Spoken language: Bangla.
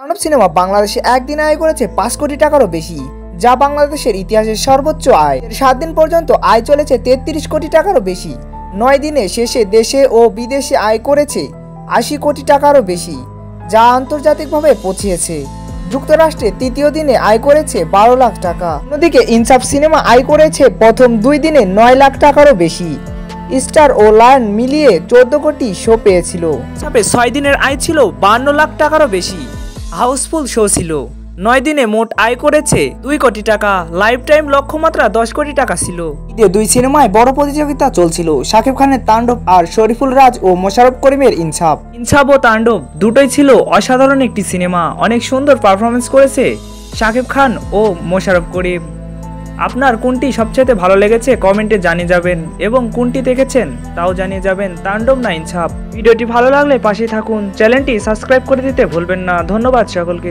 তাণ্ডব সিনেমা বাংলাদেশে একদিনে আয় করেছে 5 কোটি টাকারও বেশি, যা বাংলাদেশের ইতিহাসের সর্বোচ্চ আয়। 7 দিন পর্যন্ত আয় চলেছে 33 কোটি টাকারও বেশি। 9 দিনে শেষে দেশে ও বিদেশে আয় করেছে 80 কোটি টাকারও বেশি, যা আন্তর্জাতিকভাবে পৌঁছেছে। যুক্তরাষ্ট্রে তৃতীয় দিনে আয় করেছে 12 লাখ টাকা। অন্যদিকে ইনসাফ সিনেমা আয় করেছে প্রথম 2 দিনে 9 লাখ টাকারও বেশি। স্টার ও লায়ন মিলিয়ে 14 কোটি শো পেয়েছিল। 6 দিনের আয় ছিল 52 লাখ টাকারও বেশি। হাউসফুল শো ছিল। 9 দিনে মোট আয় করেছে 2 কোটি টাকা। লাইফ টাইম লক্ষ্যমাত্রা 10 কোটি টাকা ছিল। ঈদে 2 সিনেমায় বড় প্রতিযোগিতা চলছিল, শাকিব খানের তাণ্ডব আর শরীফুল রাজ ও মোশাররফ করিমের ইনসাফ। ইনসাফ ও তাণ্ডব দুটোই ছিল অসাধারণ একটি সিনেমা। অনেক সুন্দর পারফরমেন্স করেছে শাকিব খান ও মোশাররফ করিম। আপনার কোনটি সবচেয়ে ভালো লেগেছে কমেন্টে জানিয়ে যাবেন, এবং কোনটি দেখেছেন তাও জানিয়ে যাবেন, তাণ্ডব না ইনসাফ। ভিডিওটি ভালো লাগলে পাশে থাকুন, চ্যানেলটি সাবস্ক্রাইব করে দিতে ভুলবেন না। ধন্যবাদ সকলকে।